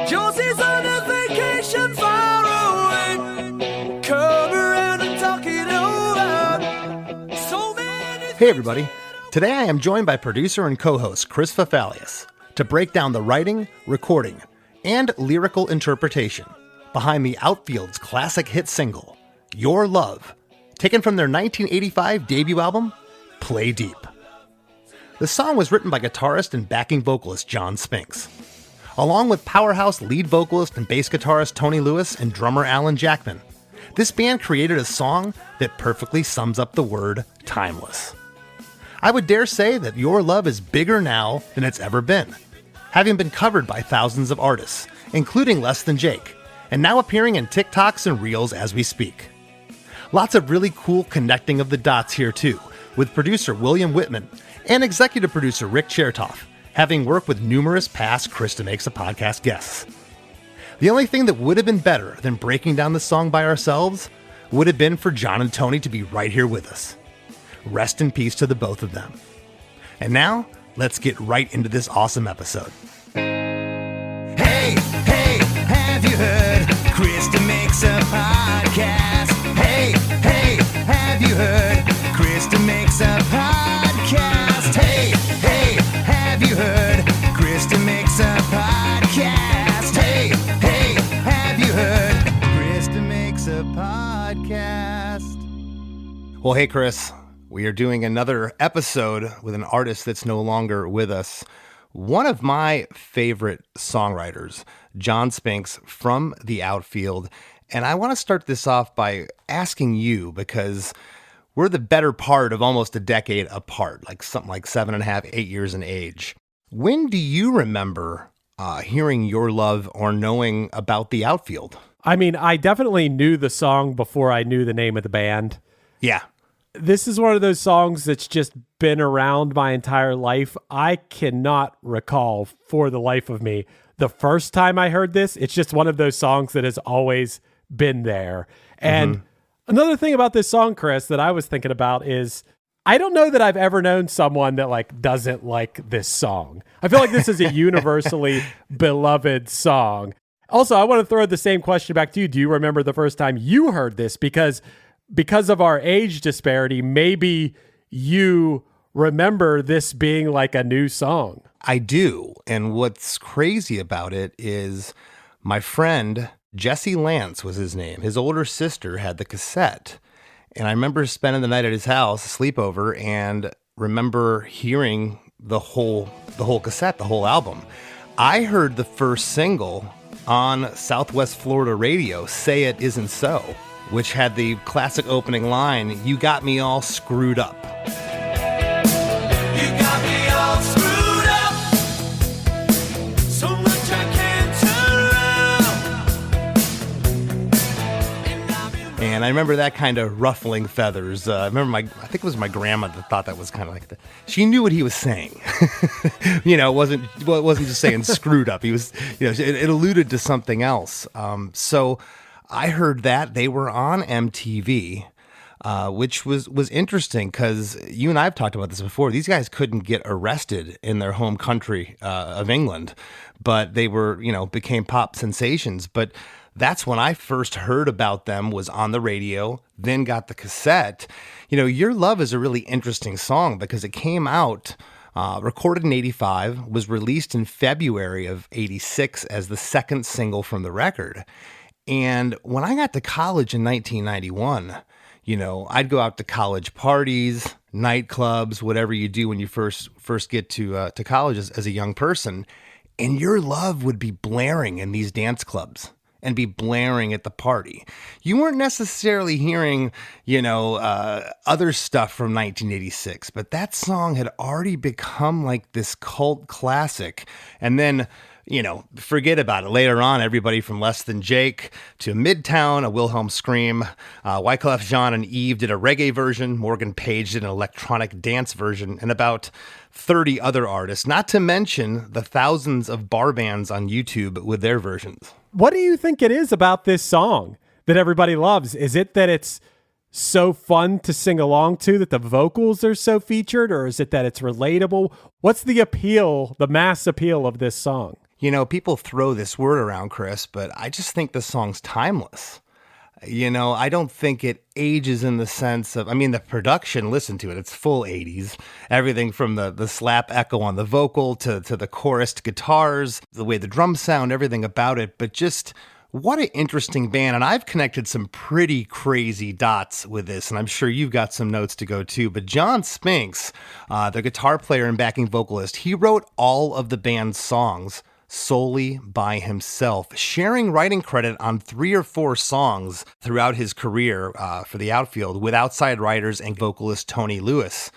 Josie's on a vacation far away. Come around and talk it over. So many. Hey everybody, today I am joined by producer and co-host Chris Fafalios to break down the writing, recording, and lyrical interpretation behind the Outfield's classic hit single, Your Love, taken from their 1985 debut album, Play Deep. The song was written by guitarist and backing vocalist John Spinks, along with powerhouse lead vocalist and bass guitarist Tony Lewis and drummer Alan Jackman. This band created a song that perfectly sums up the word timeless. I would dare say that Your Love is bigger now than it's ever been, having been covered by thousands of artists, including Less Than Jake, and now appearing in TikToks and Reels as we speak. Lots of really cool connecting of the dots here too, with producer William Whitman and executive producer Rick Chertoff, having worked with numerous past Chris DeMakes a Podcast guests. The only thing that would have been better than breaking down the song by ourselves would have been for John and Tony to be right here with us. Rest in peace to the both of them. And now, let's get right into this awesome episode. Hey, have you heard? Chris DeMakes a Podcast. Hey, have you heard? Chris DeMakes a Podcast. Hey, have you heard? Chris DeMakes a Podcast. Hey, have you heard? Chris DeMakes a Podcast. Well, hey, Chris. We are doing another episode with an artist that's no longer with us. One of my favorite songwriters, John Spinks from the Outfield. And I want to start this off by asking you, because we're the better part of almost a decade apart, like something like 7.5, 8 years in age. When do you remember hearing Your Love or knowing about the Outfield? I mean, I definitely knew the song before I knew the name of the band. Yeah. This is one of those songs that's just been around my entire life. I cannot recall for the life of me the first time I heard this. It's just one of those songs that has always been there. And another thing about this song, Chris, that I was thinking about is I don't know that I've ever known someone that doesn't like this song. I feel like this is a universally beloved song. Also, I want to throw the same question back to you. Do you remember the first time you heard this? Because of our age disparity, maybe you remember this being like a new song. I do. And what's crazy about it is my friend, Jesse Lance was his name. His older sister had the cassette. And I remember spending the night at his house, a sleepover, and remember hearing the whole cassette, the whole album. I heard the first single on Southwest Florida radio, Say It Isn't So, which had the classic opening line, "You got me all screwed up." You got me all screwed up. So much I can't turn around. And I remember that kind of ruffling feathers. I remember I think it was my grandma that thought that was kind of like she knew what he was saying. It wasn't just saying screwed up. He was, it alluded to something else. So I heard that they were on MTV, which was interesting because you and I have talked about this before. These guys couldn't get arrested in their home country of England, but they were, became pop sensations. But that's when I first heard about them, was on the radio, then got the cassette. Your Love is a really interesting song because it came out, recorded in 85, was released in February of 86 as the second single from the record. And when I got to college in 1991, I'd go out to college parties, nightclubs, whatever you do when you first get to college as a young person. And Your Love would be blaring in these dance clubs and be blaring at the party. You weren't necessarily hearing, other stuff from 1986, but that song had already become like this cult classic. And then, forget about it. Later on, everybody from Less Than Jake to Midtown, a Wilhelm Scream, Wyclef Jean and Eve did a reggae version, Morgan Page did an electronic dance version, and about 30 other artists, not to mention the thousands of bar bands on YouTube with their versions. What do you think it is about this song that everybody loves? Is it that it's so fun to sing along to, that the vocals are so featured, or is it that it's relatable? What's the appeal, the mass appeal of this song? You know, people throw this word around, Chris, but I just think the song's timeless. You know, I don't think it ages in the sense of, I mean, the production, listen to it, it's full 80s. Everything from the slap echo on the vocal to the chorused guitars, the way the drums sound, everything about it. But just what an interesting band. And I've connected some pretty crazy dots with this, and I'm sure you've got some notes to go too. But John Spinks, the guitar player and backing vocalist, he wrote all of the band's songs solely by himself, sharing writing credit on 3 or 4 songs throughout his career for the Outfield with outside writers and vocalist Tony Lewis.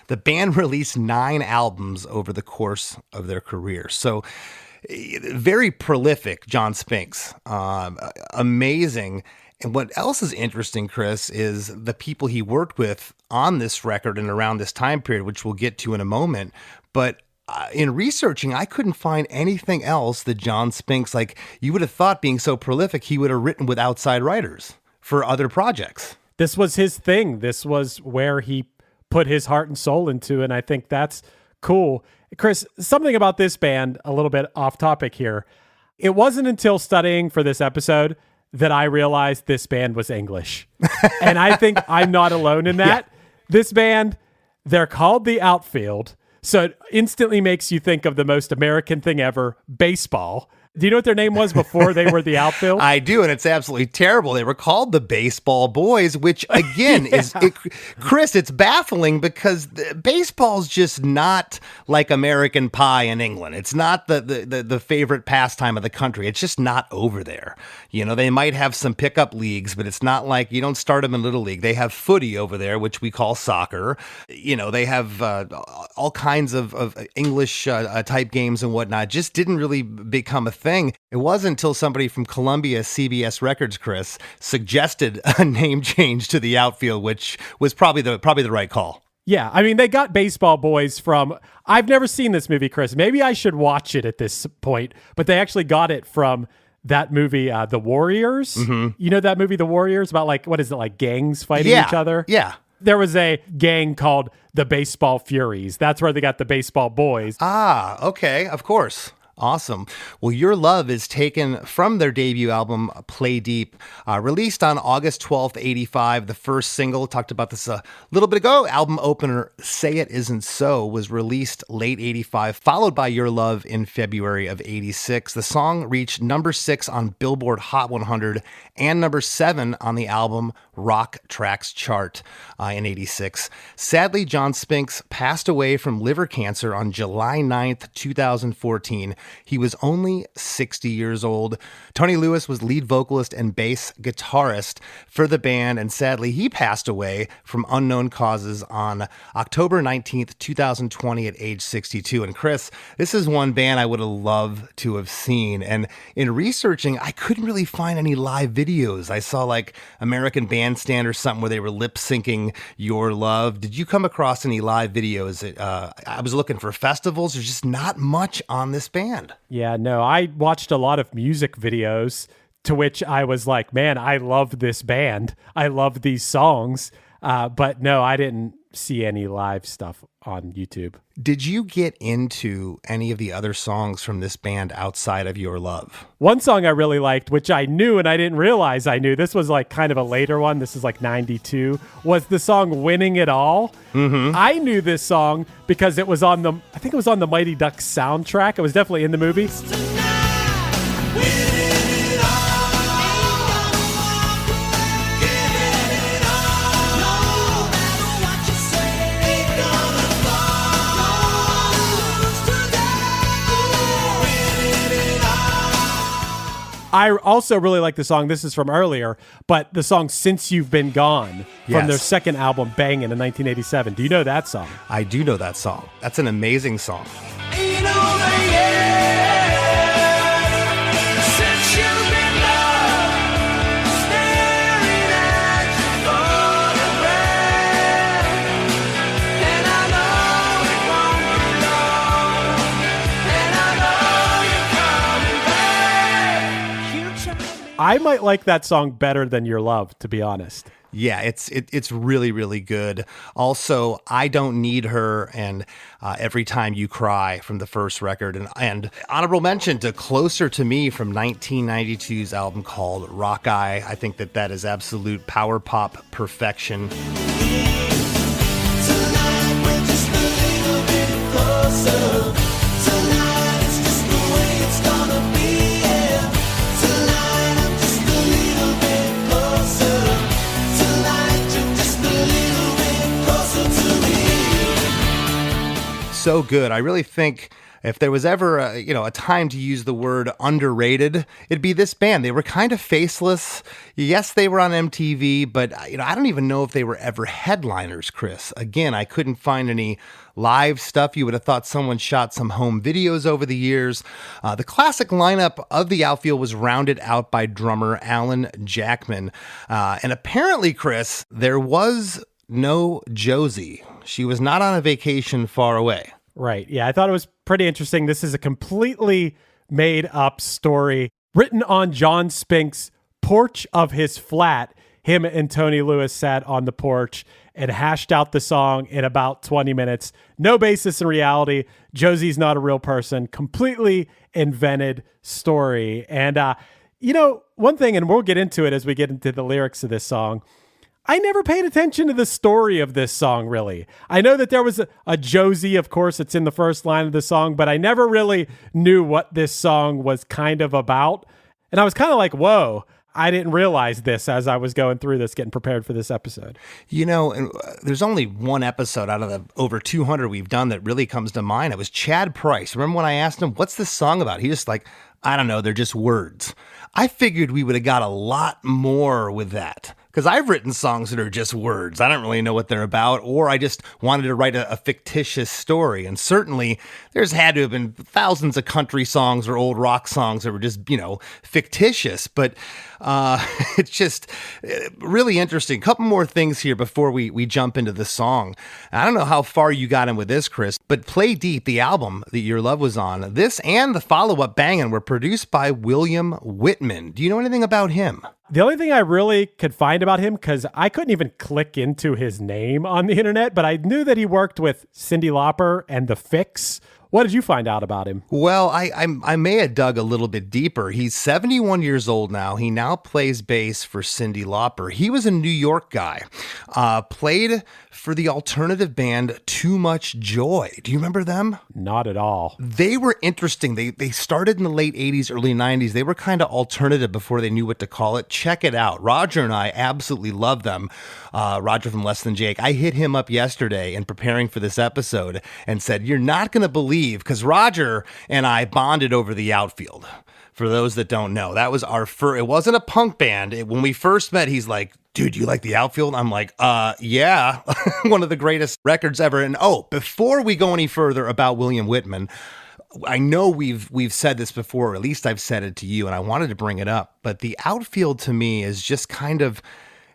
The band released 9 albums over the course of their career. So very prolific, John Spinks. Amazing. And what else is interesting, Chris, is the people he worked with on this record and around this time period, which we'll get to in a moment. But in researching, I couldn't find anything else that John Spinks, like you would have thought being so prolific, he would have written with outside writers for other projects. This was his thing. This was where he put his heart and soul into, and I think that's cool. Chris, something about this band, a little bit off topic here. It wasn't until studying for this episode that I realized this band was English. And I think I'm not alone in that. Yeah. This band, they're called the Outfield. So it instantly makes you think of the most American thing ever, baseball. Do you know what their name was before they were the Outfield? I do, and it's absolutely terrible. They were called the Baseball Boys, which again Chris, it's baffling because baseball's just not like American pie in England. It's not the favorite pastime of the country. It's just not over there. You know, they might have some pickup leagues, but it's not like you don't start them in Little League. They have footy over there, which we call soccer. You know, they have all kinds of English type games and whatnot. Just didn't really become a thing. It wasn't until somebody from Columbia CBS Records, Chris, suggested a name change to the Outfield, which was probably the right call. Yeah, I mean, they got Baseball Boys from, I've never seen this movie, Chris. Maybe I should watch it at this point, but they actually got it from that movie, The Warriors. Mm-hmm. You know that movie, The Warriors, about like, what is it, like gangs fighting each other? Yeah. There was a gang called the Baseball Furies. That's where they got the Baseball Boys. Ah, okay, of course. Awesome. Well, Your Love is taken from their debut album, Play Deep, released on August 12th, 85. The first single, talked about this a little bit ago, album opener, Say It Isn't So, was released late 85, followed by Your Love in February of 86. The song reached number 6 on Billboard Hot 100 and number 7 on the album Rock Tracks chart in 86. Sadly, John Spinks passed away from liver cancer on July 9th, 2014. He was only 60 years old. Tony Lewis was lead vocalist and bass guitarist for the band, and sadly, he passed away from unknown causes on October 19th, 2020 at age 62. And Chris, this is one band I would have loved to have seen. And in researching, I couldn't really find any live videos. I saw like American Bandstand or something where they were lip syncing Your Love. Did you come across any live videos? I was looking for festivals. There's just not much on this band. Yeah, no, I watched a lot of music videos to which I was like, man, I love this band. I love these songs. But no, I didn't see any live stuff on YouTube. Did you get into any of the other songs from this band outside of Your Love? One song I really liked, which I knew and I didn't realize I knew, this was like kind of a later one, this is like 92, was the song Winning It All. Mm-hmm. I knew this song because it was on the, I think it was on the Mighty Ducks soundtrack. It was definitely in the movie. I also really like the song, this is from earlier, but the song Since You've Been Gone from their second album, Bangin' in 1987. Do you know that song? I do know that song. That's an amazing song. I might like that song better than Your Love, to be honest. Yeah, it's really, really good. Also, I Don't Need Her and Every Time You Cry from the first record. And honorable mention to Closer to Me from 1992's album called Rock Eye. I think that is absolute power pop perfection. Tonight we're just a little bit closer. Tonight it's just the way it's gonna be. Yeah. Tonight I'm just a little bit closer. Tonight you're just a little bit closer to me. So good. I really think if there was ever a time to use the word underrated, it'd be this band. They were kind of faceless. Yes, they were on MTV, but I don't even know if they were ever headliners, Chris. Again, I couldn't find any live stuff. You would have thought someone shot some home videos over the years. The classic lineup of the Outfield was rounded out by drummer Alan Jackman. And apparently, Chris, there was no Josie. She was not on a vacation far away. Right. Yeah, I thought it was pretty interesting. This is a completely made up story written on John Spinks' porch of his flat. Him and Tony Lewis sat on the porch and hashed out the song in about 20 minutes. No basis in reality. Josie's not a real person. Completely invented story. And, one thing, and we'll get into it as we get into the lyrics of this song, I never paid attention to the story of this song, really. I know that there was a Josie, of course, it's in the first line of the song, but I never really knew what this song was kind of about. And I was kind of like, whoa, I didn't realize this as I was going through this, getting prepared for this episode. There's only one episode out of the over 200 we've done that really comes to mind. It was Chad Price. Remember when I asked him, what's this song about? He just like, I don't know, they're just words. I figured we would have got a lot more with that. Because I've written songs that are just words. I don't really know what they're about, or I just wanted to write a fictitious story. And certainly there's had to have been thousands of country songs or old rock songs that were just, fictitious. But it's just really interesting. A couple more things here before we jump into the song. I don't know how far you got in with this, Chris, but Play Deep, the album that Your Love was on, this and the follow-up Bangin' were produced by William Whitman. Do you know anything about him? The only thing I really could find about him, because I couldn't even click into his name on the internet, but I knew that he worked with Cyndi Lauper and The Fix. What did you find out about him? Well, I may have dug a little bit deeper. He's 71 years old now. He now plays bass for Cyndi Lauper. He was a New York guy. Played for the alternative band Too Much Joy. Do you remember them? Not at all. They were interesting. They started in the late 80s, early 90s. They were kind of alternative before they knew what to call it. Check it out. Roger and I absolutely love them. Roger from Less Than Jake. I hit him up yesterday in preparing for this episode and said, you're not going to believe, because Roger and I bonded over the Outfield. For those that don't know, that was our first, it wasn't a punk band. When we first met, he's like, dude, you like the Outfield? I'm like, yeah, one of the greatest records ever. And before we go any further about William Whitman, I know we've said this before, or at least I've said it to you, and I wanted to bring it up, but the Outfield to me is just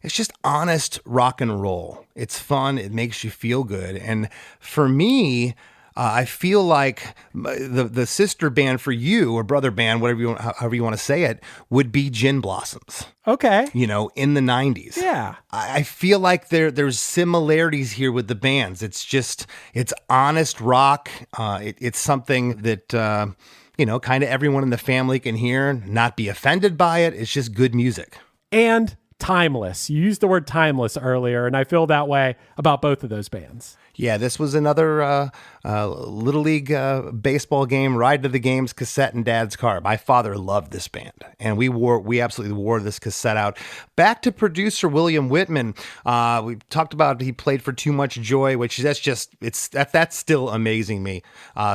it's just honest rock and roll. It's fun. It makes you feel good. And for me, I feel like the sister band for you, or brother band, however you want to say it, would be Gin Blossoms. Okay. In the 90s. Yeah. I feel like there's similarities here with the bands. It's honest rock. It's something that, kind of everyone in the family can hear, not be offended by it. It's just good music. And timeless. You used the word timeless earlier, and I feel that way about both of those bands. Yeah, this was another Little League baseball game, ride to the games cassette in Dad's car. My father loved this band, and we absolutely wore this cassette out. Back to producer William Whitman. We talked about he played for Too Much Joy, which that's still amazing me.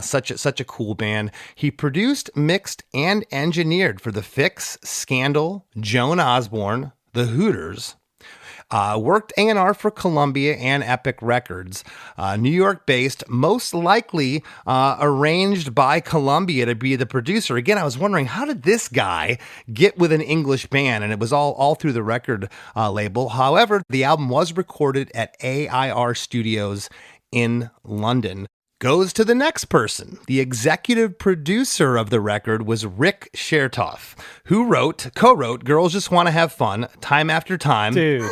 Such a cool band. He produced, mixed, and engineered for The Fix, Scandal, Joan Osborne, The Hooters. Worked A&R for Columbia and Epic Records. New York-based, most likely arranged by Columbia to be the producer. Again, I was wondering, how did this guy get with an English band? And it was all through the record label. However, the album was recorded at AIR Studios in London. Goes to the next person. The executive producer of the record was Rick Chertoff, who co-wrote Girls Just Want to Have Fun, Time After Time. Dude.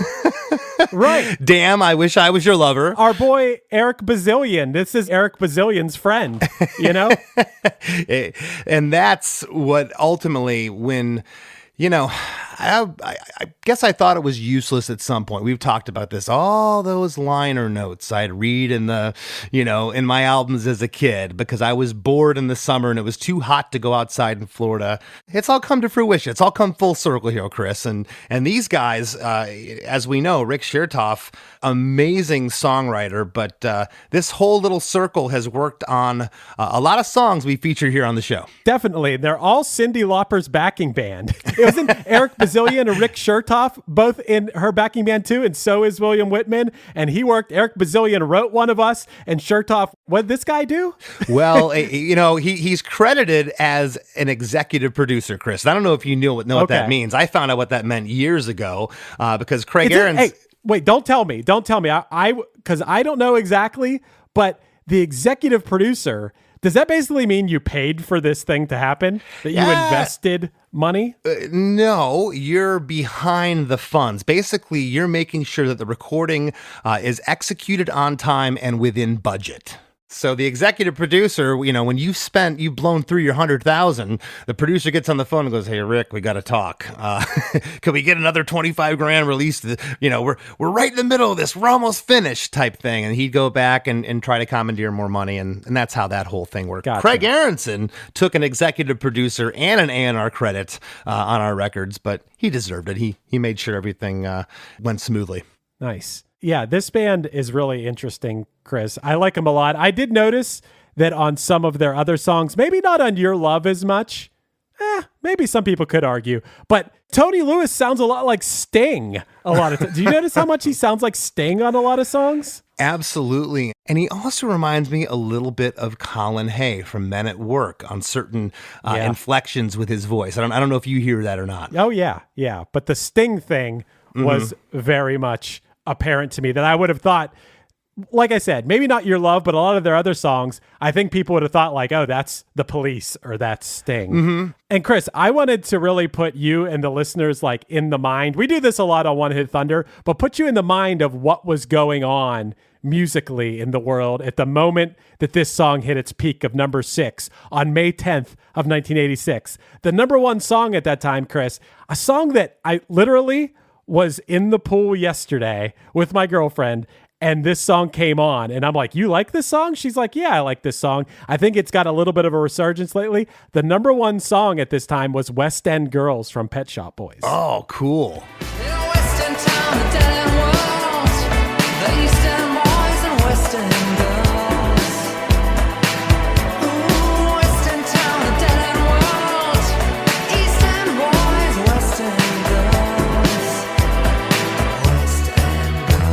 Right. Damn, I wish I was your lover. Our boy Eric Bazillion. This is Eric Bazillion's friend, you know? And that's what ultimately, when, you know, I guess I thought it was useless at some point. We've talked about this. All those liner notes I'd read in the, you know, in my albums as a kid because I was bored in the summer and it was too hot to go outside in Florida. It's all come to fruition. It's all come full circle here, Chris. And these guys, as we know, Rick Chertoff, amazing songwriter, but this whole little circle has worked on a lot of songs we feature here on the show. Definitely. They're all Cyndi Lauper's backing band. It wasn't Eric Bazillion and Rick Chertoff, both in her backing band too, and so is William Whitman. And he worked, Eric Bazillion wrote One of Us, and Chertoff, what did this guy do? Well, you know, he's credited as an executive producer, Chris. I don't know if you know what that means. I found out what that meant years ago because Craig Ahrens... Hey, wait, don't tell me. Because I don't know exactly, but the executive producer... Does that basically mean you paid for this thing to happen? That you invested money? No, you're behind the funds. Basically, you're making sure that the recording is executed on time and within budget. So the executive producer, you know, when you've blown through your 100,000, the producer gets on the phone and goes, "Hey, Rick, we got to talk. Could we get another 25 grand released? You know, we're right in the middle of this. We're almost finished," type thing. And he'd go back and try to commandeer more money. And that's how that whole thing worked. Gotcha. Craig Aronson took an executive producer and an A&R credit on our records, but he deserved it. He made sure everything went smoothly. Nice. Yeah, this band is really interesting, Chris. I like them a lot. I did notice that on some of their other songs, maybe not on Your Love as much. Maybe some people could argue. But Tony Lewis sounds a lot like Sting a lot of times. Do you notice how much he sounds like Sting on a lot of songs? Absolutely. And he also reminds me a little bit of Colin Hay from Men at Work on certain inflections with his voice. I don't know if you hear that or not. Oh, yeah. Yeah. But the Sting thing was very much apparent to me that I would have thought, like I said, maybe not Your Love, but a lot of their other songs, I think people would have thought like, oh, that's The Police or that's Sting. And Chris, I wanted to really put you and the listeners like in the mind. We do this a lot on One Hit Thunder, but put you in the mind of what was going on musically in the world at the moment that this song hit its peak of number 6 on May 10th of 1986. The number 1 song at that time, Chris, a song that I literally was in the pool yesterday with my girlfriend, and this song came on, and I'm like, "You like this song?" She's like, "Yeah, I like this song. I think it's got a little bit of a resurgence lately." The number 1 song at this time was West End Girls from Pet Shop Boys. Oh, cool. In a western town, a dead end world. The East End boys and West End girls. Ooh, West End town, a dead end world. East End boys, West End girls. West End girls.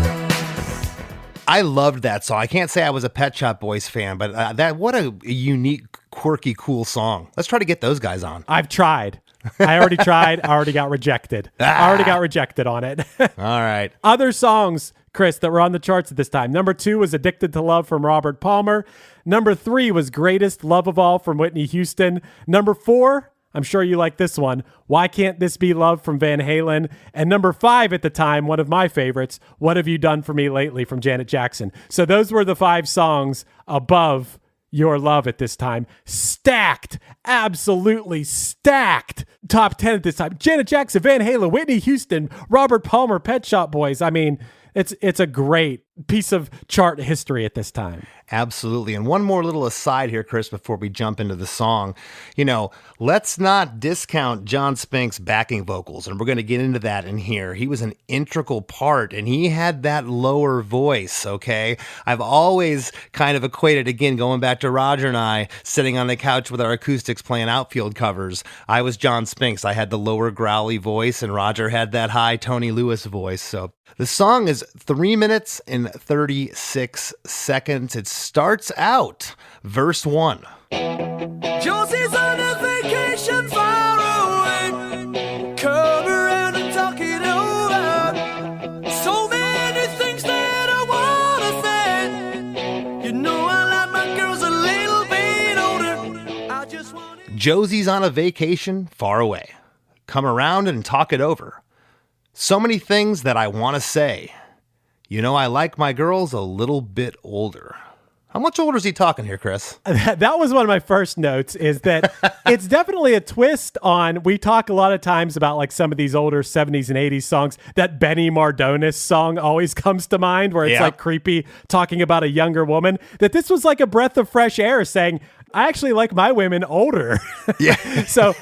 I loved that song. I can't say I was a Pet Shop Boys fan, but what a unique, quirky, cool song. Let's try to get those guys on. I've tried. I already tried. I already got rejected. I already got rejected on it. All right. Other songs, Chris, that were on the charts at this time. Number 2 was Addicted to Love from Robert Palmer. Number 3 was Greatest Love of All from Whitney Houston. Number 4, I'm sure you like this one, Why Can't This Be Love from Van Halen. And number 5 at the time, one of my favorites, What Have You Done For Me Lately from Janet Jackson. So those were the 5 songs above Your Love at this time. Stacked, absolutely stacked top 10 at this time. Janet Jackson, Van Halen, Whitney Houston, Robert Palmer, Pet Shop Boys. I mean, it's a great piece of chart history at this time. Absolutely. And one more little aside here, Chris, before we jump into the song. You know, let's not discount John Spinks' backing vocals, and we're going to get into that in here. He was an integral part, and he had that lower voice, okay? I've always kind of equated, again, going back to Roger and I, sitting on the couch with our acoustics playing Outfield covers. I was John Spinks. I had the lower growly voice, and Roger had that high Tony Lewis voice. So the song is 3 minutes and 36 seconds. It starts out, verse 1. Josie's on a vacation far away. Come around and talk it over. So many things that I wanna say. You know I like my girls a little bit older. I just want Josie's on a vacation far away. Come around and talk it over. So many things that I want to say. You know, I like my girls a little bit older. How much older is he talking here, Chris? That was one of my first notes, is that it's definitely a twist on, we talk a lot of times about like some of these older 70s and 80s songs. That Benny Mardones song always comes to mind, where it's like creepy talking about a younger woman. That this was like a breath of fresh air saying, I actually like my women older. Yeah. So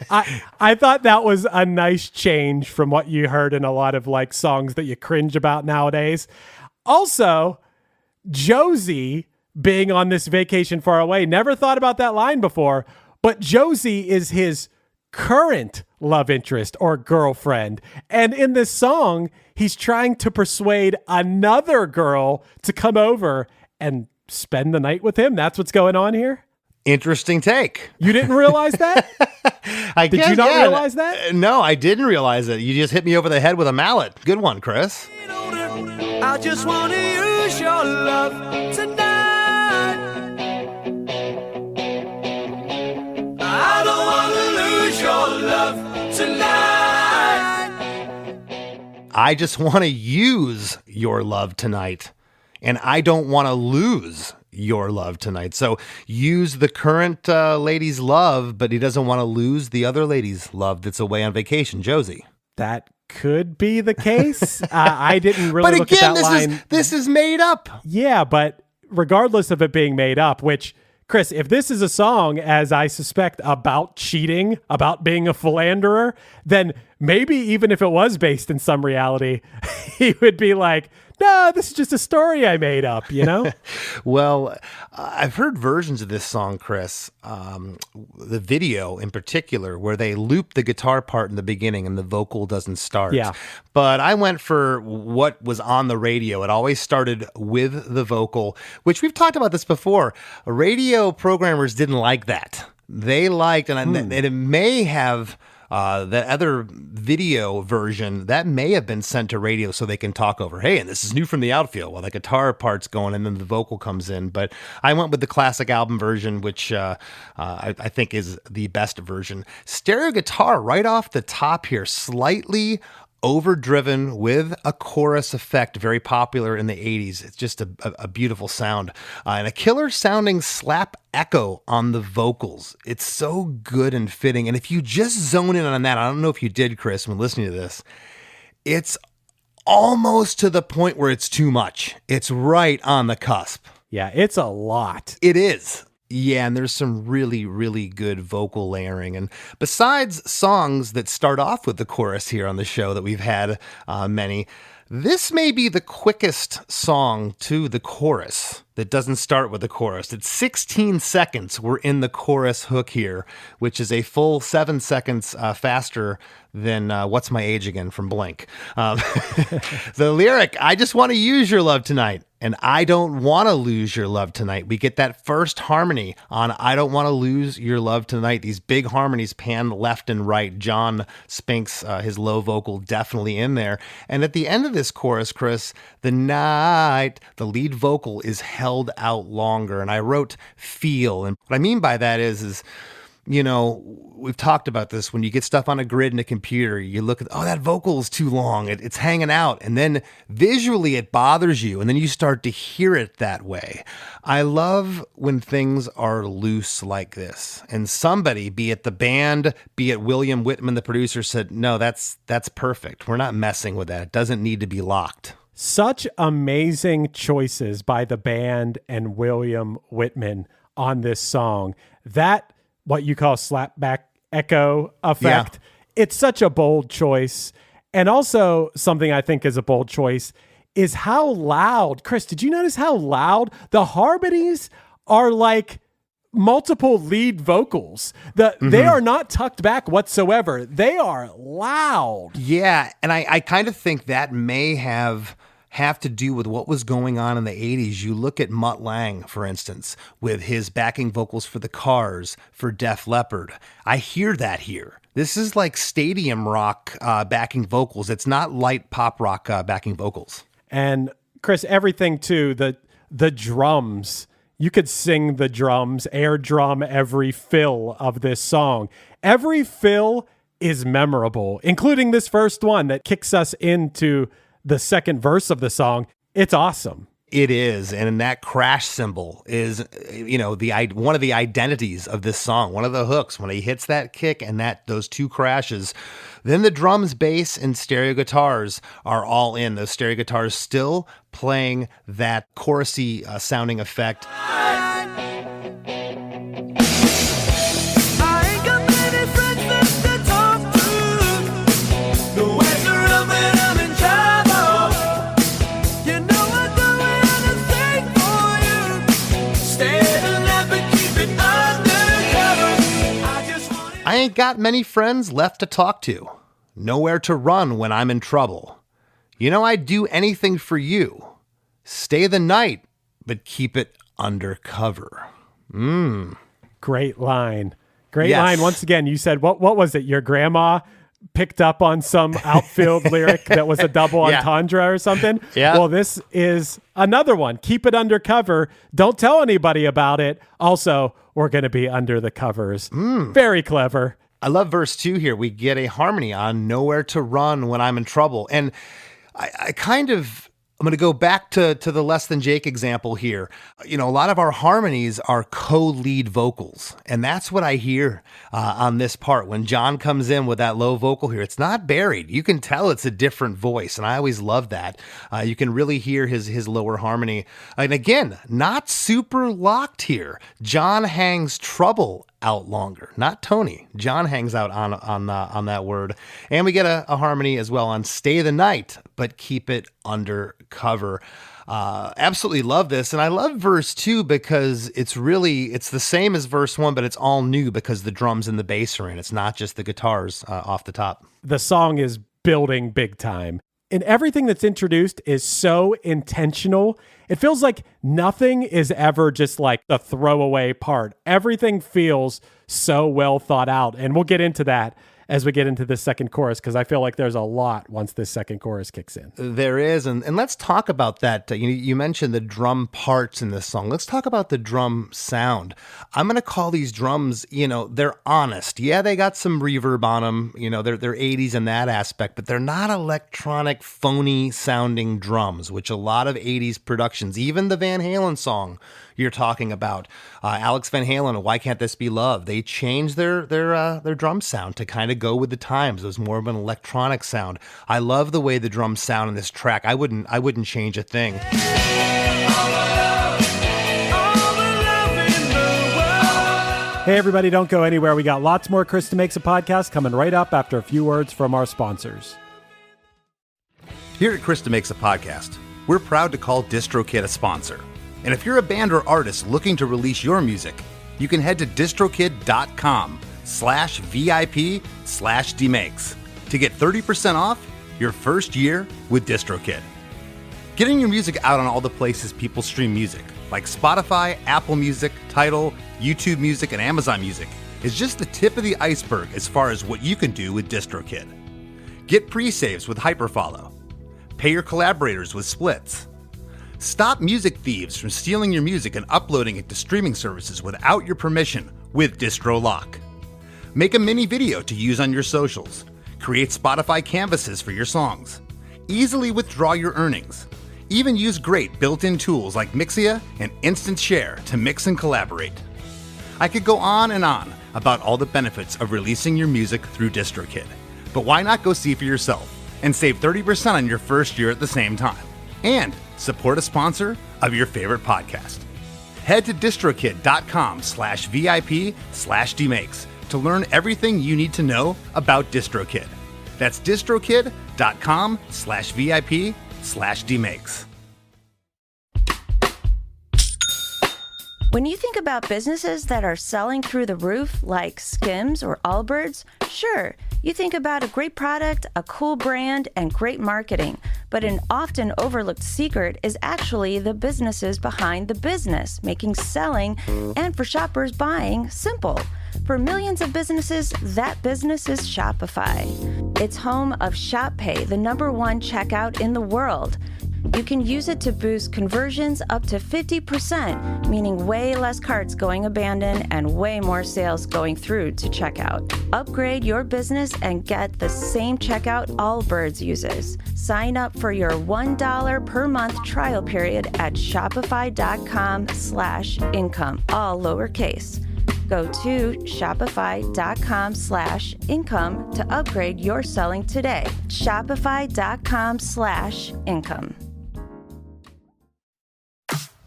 I thought that was a nice change from what you heard in a lot of like songs that you cringe about nowadays. Also, Josie being on this vacation far away, never thought about that line before, but Josie is his current love interest or girlfriend. And in this song, he's trying to persuade another girl to come over and spend the night with him. That's what's going on here. Interesting take. You didn't realize that? Did you not realize that? No, I didn't realize it. You just hit me over the head with a mallet. Good one, Chris. I just want to use your love tonight. I don't want to lose your love tonight. I just want to use your love tonight. And I don't want to lose your love tonight. So use the current lady's love, but he doesn't want to lose the other lady's love that's away on vacation, Josie. That could be the case. I didn't really look at that line. This is made up. Yeah, but regardless of it being made up, which, Chris, if this is a song, as I suspect, about cheating, about being a philanderer, then maybe even if it was based in some reality, he would be like, no, this is just a story I made up, you know? Well, I've heard versions of this song, Chris, the video in particular, where they loop the guitar part in the beginning and the vocal doesn't start. Yeah. But I went for what was on the radio. It always started with the vocal, which we've talked about this before. Radio programmers didn't like that. They liked, and it may have... that other video version, that may have been sent to radio so they can talk over, hey, and this is new from the Outfield, while the guitar part's going and then the vocal comes in. But I went with the classic album version, which I think is the best version. Stereo guitar right off the top here, slightly overdriven with a chorus effect, very popular in the 80s. It's just a beautiful sound. And a killer sounding slap echo on the vocals. It's so good and fitting. And if you just zone in on that, I don't know if you did, Chris, when listening to this, it's almost to the point where it's too much. It's right on the cusp. Yeah, it's a lot. It is. Yeah, and there's some really, really good vocal layering. And besides songs that start off with the chorus here on the show that we've had many, this may be the quickest song to the chorus that doesn't start with the chorus. It's 16 seconds we're in the chorus hook here, which is a full 7 seconds faster than What's My Age Again from Blink. The lyric, I just want to use your love tonight. And I don't want to lose your love tonight. We get that first harmony on I don't want to lose your love tonight. These big harmonies pan left and right. John Spinks, his low vocal definitely in there. And at the end of this chorus, Chris, the night, the lead vocal is held out longer. And I wrote feel. And what I mean by that is, you know, we've talked about this. When you get stuff on a grid in a computer, you look at, oh, that vocal is too long. It's hanging out. And then visually it bothers you. And then you start to hear it that way. I love when things are loose like this. And somebody, be it the band, be it William Whitman, the producer, said, no, that's perfect. We're not messing with that. It doesn't need to be locked. Such amazing choices by the band and William Whitman on this song. That, what you call slapback echo effect. Yeah. It's such a bold choice. And also something I think is a bold choice is how loud, Chris, did you notice how loud the harmonies are? Like multiple lead vocals. They are not tucked back whatsoever. They are loud. Yeah. And I kind of think that may have to do with what was going on in the 80s. You look at Mutt Lange, for instance, with his backing vocals for the Cars, for Def Leppard. I hear that here. This is like stadium rock backing vocals. It's not light pop rock backing vocals. And Chris, everything too, the drums, you could sing the drums, air drum every fill of this song. Every fill is memorable, including this first one that kicks us into the second verse of the song, it's awesome. It is, and that crash cymbal is, one of the identities of this song. One of the hooks when he hits that kick and those two crashes, then the drums, bass, and stereo guitars are all in. Those stereo guitars still playing that chorusy sounding effect. I ain't got many friends left to talk to. Nowhere to run when I'm in trouble. I'd do anything for you. Stay the night, but keep it undercover. Great line. Great Yes. line. Once again, you said, what was it? Your grandma picked up on some Outfield lyric that was a double entendre or something? Yeah. Well, this is another one. Keep it undercover. Don't tell anybody about it. Also, we're going to be under the covers. Very clever. I love verse 2 here. We get a harmony on nowhere to run when I'm in trouble. And I'm going to go back to the Less Than Jake example here. A lot of our harmonies are co-lead vocals. And that's what I hear on this part. When John comes in with that low vocal here, it's not buried. You can tell it's a different voice. And I always love that. You can really hear his lower harmony. And again, not super locked here. John hangs treble out longer, not Tony. John hangs out on that word. And we get a harmony as well on Stay the Night, but keep it undercover. Absolutely love this. And I love verse 2 because it's the same as verse 1, but it's all new because the drums and the bass are in. It's not just the guitars off the top. The song is building big time. And everything that's introduced is so intentional. It feels like nothing is ever just like a throwaway part. Everything feels so well thought out. And we'll get into that as we get into the second chorus, because I feel like there's a lot once this second chorus kicks in. There is. And let's talk about that. You mentioned the drum parts in this song. Let's talk about the drum sound. I'm going to call these drums, they're honest. Yeah, they got some reverb on them. They're 80s in that aspect, but they're not electronic, phony sounding drums, which a lot of 80s productions, even the Van Halen song you're talking about, Alex Van Halen, Why Can't This Be Love? They changed their drum sound to kind of go with the times. It was more of an electronic sound. I love the way the drums sound in this track. I wouldn't change a thing. Hey, everybody, don't go anywhere. We got lots more Chris DeMakes a Podcast coming right up after a few words from our sponsors. Here at Chris DeMakes a Podcast, we're proud to call DistroKid a sponsor. And if you're a band or artist looking to release your music, you can head to distrokid.com/VIP/DeMakes to get 30% off your first year with DistroKid. Getting your music out on all the places people stream music, like Spotify, Apple Music, Tidal, YouTube Music, and Amazon Music, is just the tip of the iceberg as far as what you can do with DistroKid. Get pre-saves with Hyperfollow. Pay your collaborators with splits. Stop music thieves from stealing your music and uploading it to streaming services without your permission with DistroLock. Make a mini video to use on your socials. Create Spotify canvases for your songs. Easily withdraw your earnings. Even use great built-in tools like Mixia and Instant Share to mix and collaborate. I could go on and on about all the benefits of releasing your music through DistroKid, but why not go see for yourself and save 30% on your first year at the same time? And support a sponsor of your favorite podcast. Head to distrokid.com/VIP/DeMakes to learn everything you need to know about DistroKid. That's distrokid.com/VIP/DeMakes. When you think about businesses that are selling through the roof, like Skims or Allbirds, sure, you think about a great product, a cool brand, and great marketing. But an often overlooked secret is actually the businesses behind the business, making selling and for shoppers buying simple. For millions of businesses, that business is Shopify. It's home of ShopPay, the #1 checkout in the world. You can use it to boost conversions up to 50%, meaning way less carts going abandoned and way more sales going through to checkout. Upgrade your business and get the same checkout Allbirds uses. Sign up for your $1 per month trial period at shopify.com/income, all lowercase. Go to shopify.com/income to upgrade your selling today. Shopify.com/income.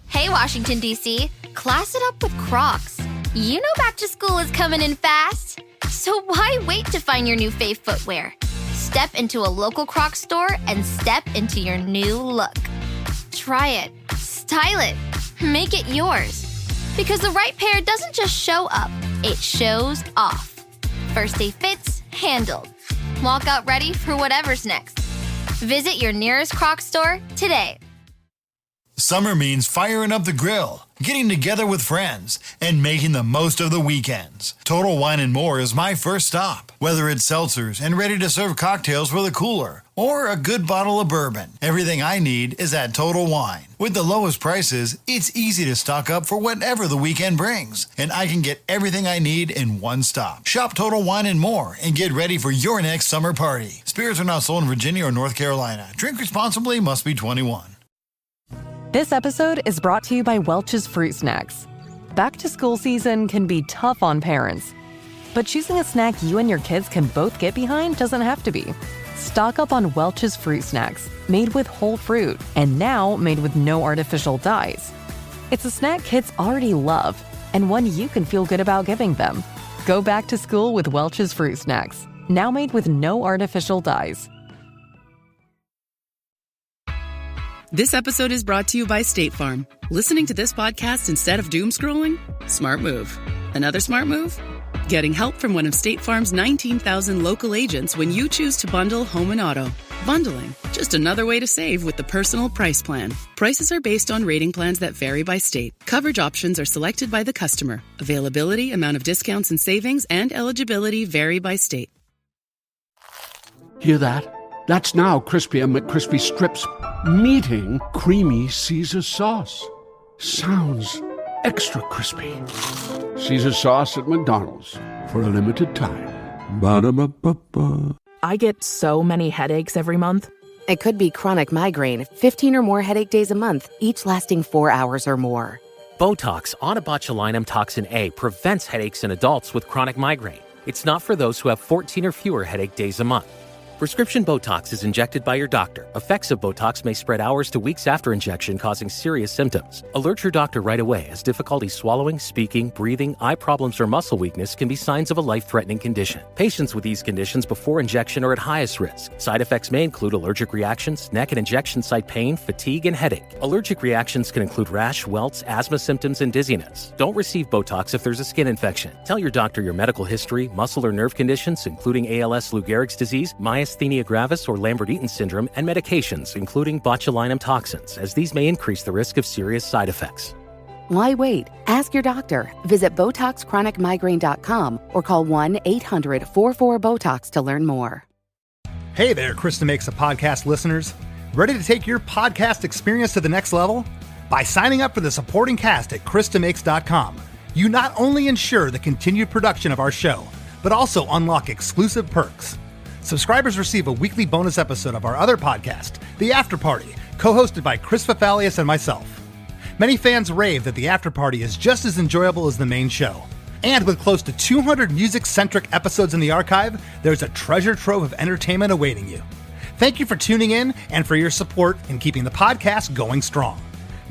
Hey, Washington, D.C., class it up with Crocs. You know back to school is coming in fast. So why wait to find your new fave footwear? Step into a local Crocs store and step into your new look. Try it, style it, make it yours. Because the right pair doesn't just show up, it shows off. First day fits, handled. Walk out ready for whatever's next. Visit your nearest Crocs store today. Summer means firing up the grill, getting together with friends, and making the most of the weekends. Total Wine & More is my first stop. Whether it's seltzers and ready-to-serve cocktails for the cooler, or a good bottle of bourbon, everything I need is at Total Wine. With the lowest prices, it's easy to stock up for whatever the weekend brings, and I can get everything I need in one stop. Shop Total Wine & More and get ready for your next summer party. Spirits are not sold in Virginia or North Carolina. Drink responsibly, must be 21. This episode is brought to you by Welch's Fruit Snacks. Back to school season can be tough on parents, but choosing a snack you and your kids can both get behind doesn't have to be. Stock up on Welch's Fruit Snacks, made with whole fruit and now made with no artificial dyes. It's a snack kids already love and one you can feel good about giving them. Go back to school with Welch's Fruit Snacks, now made with no artificial dyes. This episode is brought to you by State Farm. Listening to this podcast instead of doom scrolling? Smart move. Another smart move? Getting help from one of State Farm's 19,000 local agents when you choose to bundle home and auto. Bundling, just another way to save with the Personal Price Plan. Prices are based on rating plans that vary by state. Coverage options are selected by the customer. Availability, amount of discounts and savings, and eligibility vary by state. Hear that? That's now Crispy and McCrispy strips meeting creamy Caesar sauce. Sounds extra crispy. Caesar sauce at McDonald's for a limited time. Ba-da-ba-ba-ba. I get so many headaches every month. It could be chronic migraine, 15 or more headache days a month, each lasting 4 hours or more. Botox, onabotulinum toxin A, prevents headaches in adults with chronic migraine. It's not for those who have 14 or fewer headache days a month. Prescription Botox is injected by your doctor. Effects of Botox may spread hours to weeks after injection, causing serious symptoms. Alert your doctor right away, as difficulty swallowing, speaking, breathing, eye problems, or muscle weakness can be signs of a life-threatening condition. Patients with these conditions before injection are at highest risk. Side effects may include allergic reactions, neck and injection site pain, fatigue, and headache. Allergic reactions can include rash, welts, asthma symptoms, and dizziness. Don't receive Botox if there's a skin infection. Tell your doctor your medical history, muscle or nerve conditions, including ALS, Lou Gehrig's disease, myasthenia gravis, or Lambert-Eaton syndrome, and medications, including botulinum toxins, as these may increase the risk of serious side effects. Why wait? Ask your doctor. Visit BotoxChronicMigraine.com or call 1-800-44-BOTOX to learn more. Hey there, Chris DeMakes of podcast listeners. Ready to take your podcast experience to the next level? By signing up for the supporting cast at ChrisDeMakes.com, you not only ensure the continued production of our show, but also unlock exclusive perks. Subscribers receive a weekly bonus episode of our other podcast, The After Party, co-hosted by Chris Fafalios and myself. Many fans rave that The After Party is just as enjoyable as the main show. And with close to 200 music-centric episodes in the archive, there's a treasure trove of entertainment awaiting you. Thank you for tuning in and for your support in keeping the podcast going strong.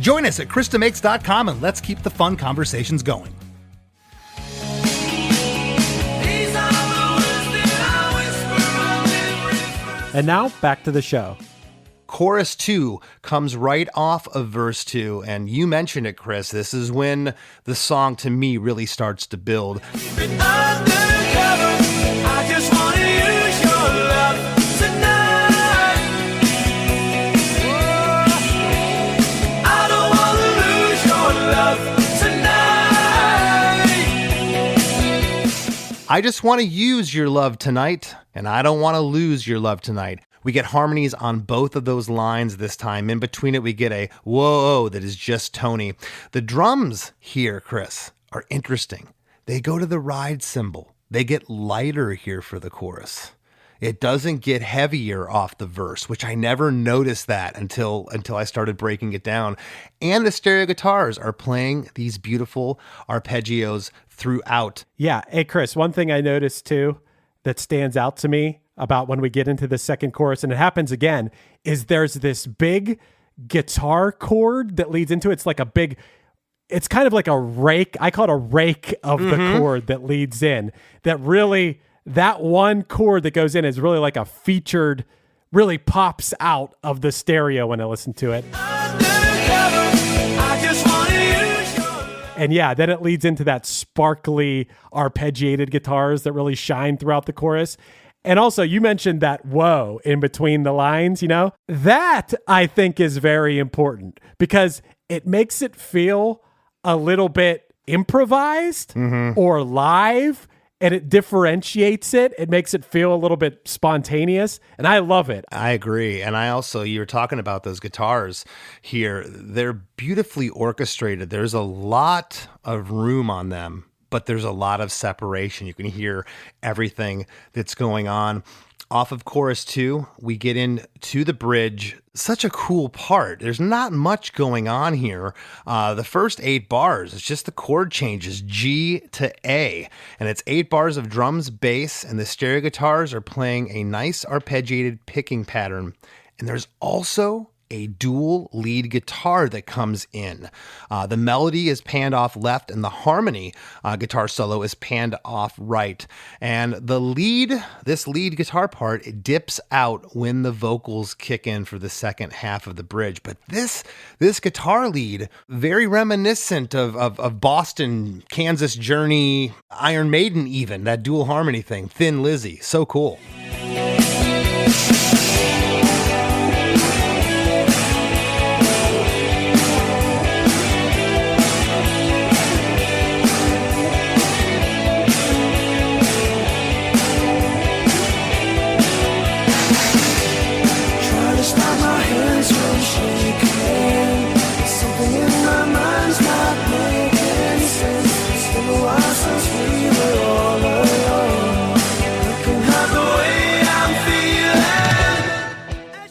Join us at ChrisDeMakes.com and let's keep the fun conversations going. And now, back to the show. Chorus 2 comes right off of verse 2, and you mentioned it, Chris. This is when the song, to me, really starts to build. I just want to use your love tonight. I don't want to lose your love tonight. I just want to use your love tonight, and I don't want to lose your love tonight. We get harmonies on both of those lines this time. In between it, we get a whoa that is just Tony. The drums here, Chris, are interesting. They go to the ride cymbal. They get lighter here for the chorus. It doesn't get heavier off the verse, which I never noticed that until I started breaking it down. And the stereo guitars are playing these beautiful arpeggios throughout. Yeah. Hey, Chris, one thing I noticed too that stands out to me about when we get into the second chorus, and it happens again, is there's this big guitar chord that leads into it. It's like a big, it's kind of like a rake. I call it a rake of the chord that leads in. That one chord that goes in is really like a featured, really pops out of the stereo when I listen to it. And yeah, then it leads into that sparkly arpeggiated guitars that really shine throughout the chorus. And also you mentioned that whoa in between the lines, that I think is very important because it makes it feel a little bit improvised or live. And it differentiates it. It makes it feel a little bit spontaneous. And I love it. I agree. And you were talking about those guitars here. They're beautifully orchestrated. There's a lot of room on them, but there's a lot of separation. You can hear everything that's going on. Off of chorus 2, we get into the bridge. Such a cool part. There's not much going on here. The first 8 bars, it's just the chord changes, G to A. And it's 8 bars of drums, bass, and the stereo guitars are playing a nice arpeggiated picking pattern. And there's also a dual lead guitar that comes in. The melody is panned off left and the harmony guitar solo is panned off right. And this lead guitar part, it dips out when the vocals kick in for the second half of the bridge. But this guitar lead, very reminiscent of Boston, Kansas Journey, Iron Maiden even, that dual harmony thing, Thin Lizzy, so cool.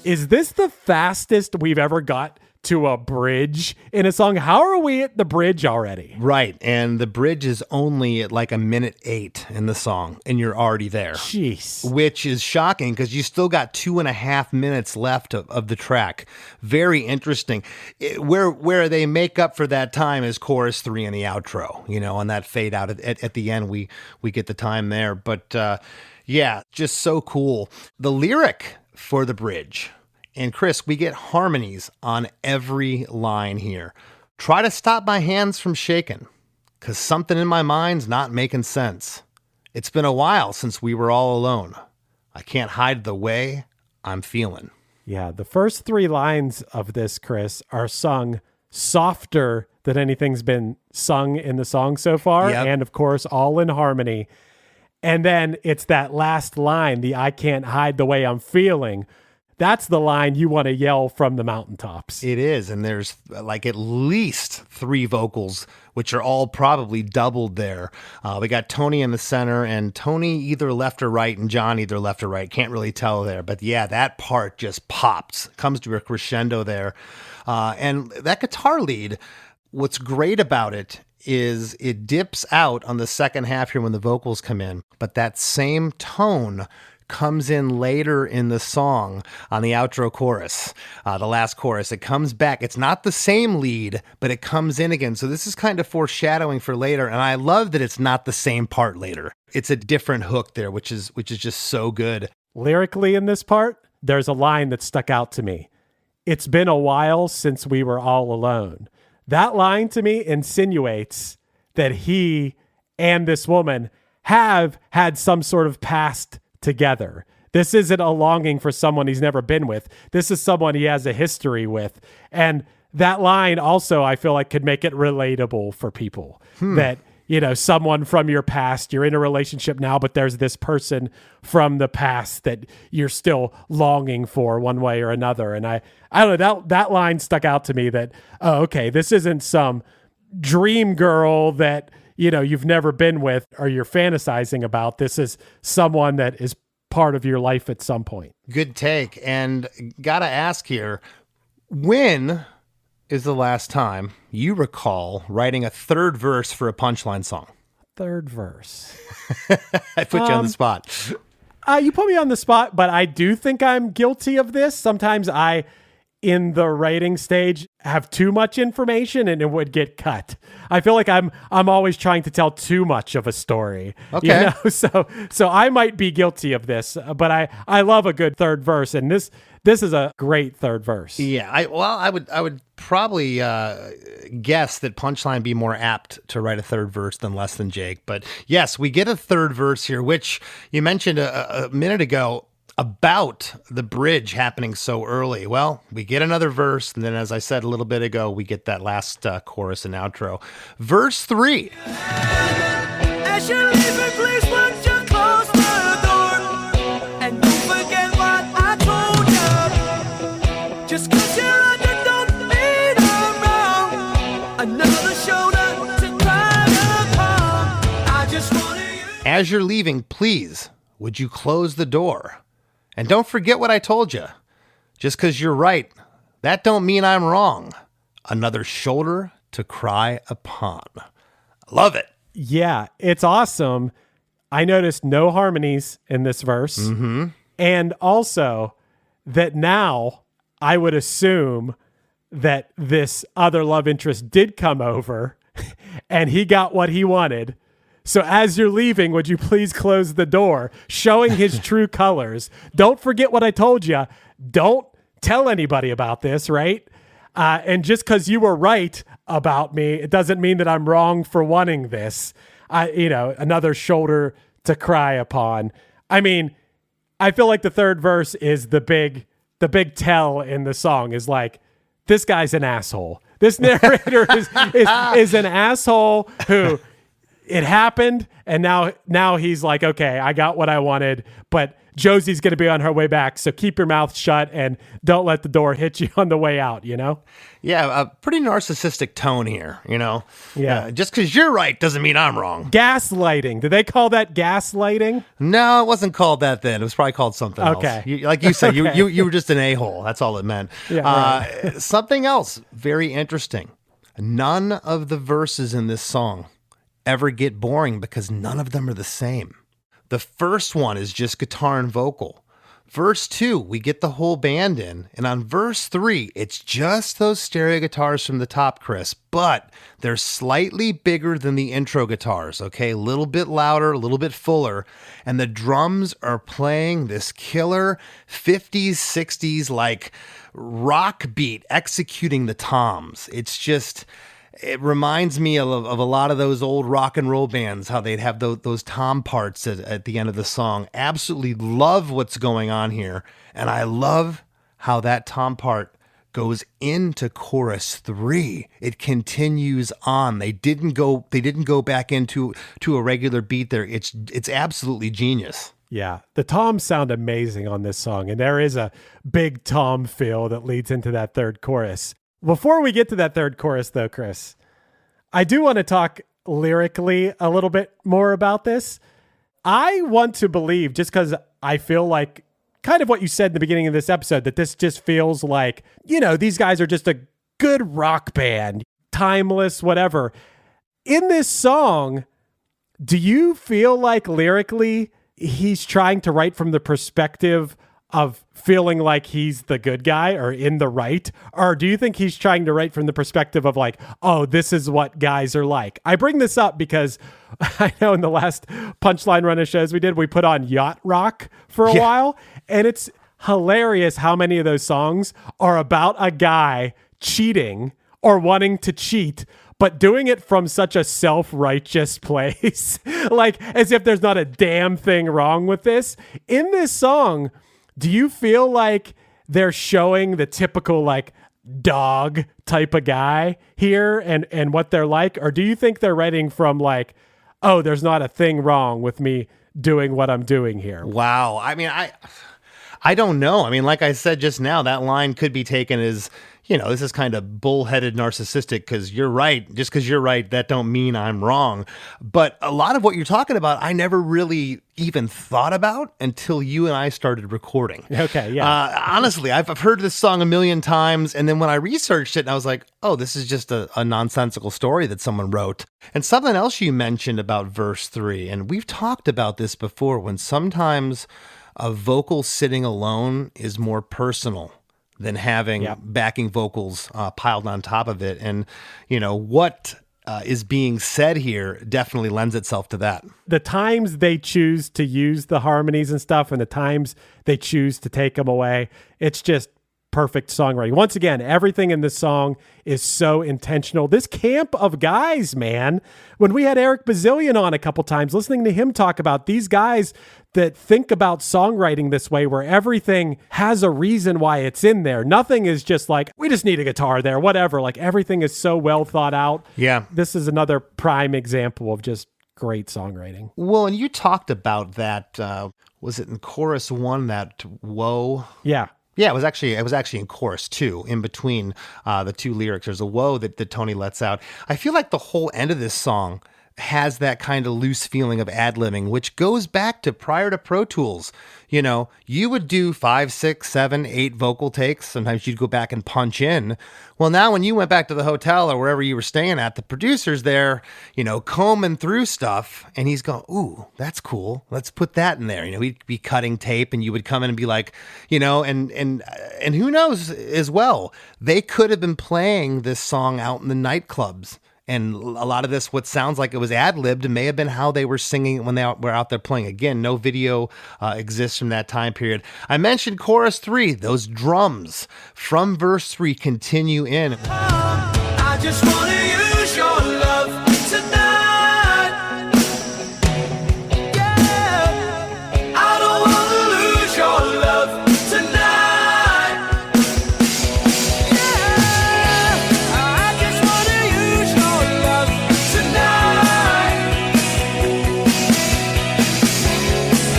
Is this the fastest we've ever got to a bridge in a song? How are we at the bridge already? Right. And the bridge is only at like 1:08 in the song, and you're already there. Jeez. Which is shocking because you still got 2.5 minutes left of the track. Very interesting. Where they make up for that time is chorus 3 in the outro, on that fade out at the end, we get the time there. But yeah, just so cool. The lyric for the bridge. And Chris, we get harmonies on every line here. Try to stop my hands from shaking, 'cause something in my mind's not making sense. It's been a while since we were all alone. I can't hide the way I'm feeling. Yeah, the first 3 lines of this, Chris, are sung softer than anything's been sung in the song so far. Yep. And of course, all in harmony. And then it's that last line, the I can't hide the way I'm feeling. That's the line you want to yell from the mountaintops. It is. And there's like at least 3 vocals, which are all probably doubled there. We got Tony in the center, and Tony either left or right, and John either left or right. Can't really tell there. But yeah, that part just pops, comes to a crescendo there. And that guitar lead, what's great about it is it dips out on the second half here when the vocals come in. But that same tone comes in later in the song on the outro chorus, the last chorus. It comes back. It's not the same lead, but it comes in again. So this is kind of foreshadowing for later. And I love that it's not the same part later. It's a different hook there, which is just so good. Lyrically in this part, there's a line that stuck out to me. It's been a while since we were all alone. That line to me insinuates that he and this woman have had some sort of past together. This isn't a longing for someone he's never been with. This is someone he has a history with. And that line also, I feel like, could make it relatable for people. That, someone from your past. You're in a relationship now, but there's this person from the past that you're still longing for one way or another. And I don't know, that line stuck out to me that, oh, okay, this isn't some dream girl that, you've never been with or you're fantasizing about. This is someone that is part of your life at some point. Good take. And gotta ask here, when is the last time you recall writing a third verse for a punchline song? Third verse. I put you on the spot. You put me on the spot, but I do think I'm guilty of this. Sometimes I, in the writing stage, have too much information and it would get cut. I feel like I'm always trying to tell too much of a story. Okay. So I might be guilty of this, but I love a good third verse, and this is a great third verse. Yeah, I would probably guess that Punchline be more apt to write a third verse than Less Than Jake. But yes, we get a third verse here, which you mentioned a minute ago about the bridge happening so early. Well, we get another verse, and then, as I said a little bit ago, we get that last chorus and outro. Verse 3. As you're leaving, please won't you close the door and don't forget what I told you. Just 'cause you're under, don't mean I'm wrong. Another shoulder to cry upon. I just want you. As you're leaving, please, would you close the door? And don't forget what I told you. Just 'cause you're right, that don't mean I'm wrong. Another shoulder to cry upon. Love it. Yeah, it's awesome. I noticed no harmonies in this verse. Mm-hmm. And also that now I would assume that this other love interest did come over and he got what he wanted. So as you're leaving, would you please close the door, showing his true colors? Don't forget what I told you. Don't tell anybody about this, right? And just because you were right about me, it doesn't mean that I'm wrong for wanting this. Another shoulder to cry upon. I mean, I feel like the third verse is the big tell in the song is like, this guy's an asshole. This narrator is an asshole who it happened, and now he's like, okay, I got what I wanted, but Josie's going to be on her way back, so keep your mouth shut and don't let the door hit you on the way out, Yeah, a pretty narcissistic tone here, Yeah. just because you're right doesn't mean I'm wrong. Gaslighting. Did they call that gaslighting? No, it wasn't called that then. It was probably called something else. Okay. Like you said, Okay. you were just an a-hole. That's all it meant. Yeah, right. Something else very interesting. None of the verses in this song ever get boring because none of them are the same. The first one is just guitar and vocal. Verse 2, we get the whole band in. And on verse 3, it's just those stereo guitars from the top, Chris, but they're slightly bigger than the intro guitars, okay? A little bit louder, a little bit fuller. And the drums are playing this killer 50s, 60s, like rock beat, executing the toms. It reminds me of a lot of those old rock and roll bands, how they'd have those tom parts at the end of the song. Absolutely love what's going on here. And I love how that tom part goes into chorus 3. It continues on. They didn't go back into a regular beat there. It's absolutely genius. Yeah, the toms sound amazing on this song, and there is a big tom feel that leads into that third chorus. Before we get to that third chorus, though, Chris, I do want to talk lyrically a little bit more about this. I want to believe, just because I feel like kind of what you said in the beginning of this episode, that this just feels like, these guys are just a good rock band, timeless, whatever. In this song, do you feel like lyrically he's trying to write from the perspective of feeling like he's the good guy or in the right? Or do you think he's trying to write from the perspective of like, oh, this is what guys are like? I bring this up because I know in the last Punchline run of shows we did, we put on yacht rock for a while, and it's hilarious how many of those songs are about a guy cheating or wanting to cheat, but doing it from such a self-righteous place, like as if there's not a damn thing wrong with this. In this song, do you feel like they're showing the typical, like, dog type of guy here and what they're like? Or do you think they're writing from like, oh, there's not a thing wrong with me doing what I'm doing here? Wow. I mean, I don't know. I mean, like I said just now, that line could be taken as, this is kind of bullheaded narcissistic because you're right. Just because you're right, that don't mean I'm wrong. But a lot of what you're talking about, I never really even thought about until you and I started recording. Okay, yeah. Honestly, I've heard this song a million times. And then when I researched it, I was like, oh, this is just a nonsensical story that someone wrote. And something else you mentioned about verse 3, and we've talked about this before, when sometimes a vocal sitting alone is more personal than having backing vocals piled on top of it. And, what is being said here definitely lends itself to that. The times they choose to use the harmonies and stuff and the times they choose to take them away, it's just perfect songwriting. Once again, everything in this song is so intentional. This camp of guys, man, when we had Eric Bazillion on a couple times, listening to him talk about these guys that think about songwriting this way, where everything has a reason why it's in there. Nothing is just like, we just need a guitar there, whatever. Like everything is so well thought out. Yeah. This is another prime example of just great songwriting. Well, and you talked about that, was it in chorus 1, that whoa? Yeah. Yeah, it was actually in chorus 2, in between the two lyrics. There's a whoa that Tony lets out. I feel like the whole end of this song has that kind of loose feeling of ad-libbing, which goes back to prior to Pro Tools. You would do 5, 6, 7, 8 vocal takes. Sometimes you'd go back and punch in. Well, now when you went back to the hotel or wherever you were staying at, the producer's there, combing through stuff, and he's going, ooh, that's cool. Let's put that in there. He'd be cutting tape, and you would come in and be like, and who knows as well, they could have been playing this song out in the nightclubs. And a lot of this, what sounds like it was ad-libbed, may have been how they were singing it when they were out there playing. Again, no video exists from that time period. I mentioned chorus 3, those drums from verse 3 continue in. I just want to use your love tonight. Yeah, I don't want to lose your love tonight. Yeah, I just want to use your love tonight.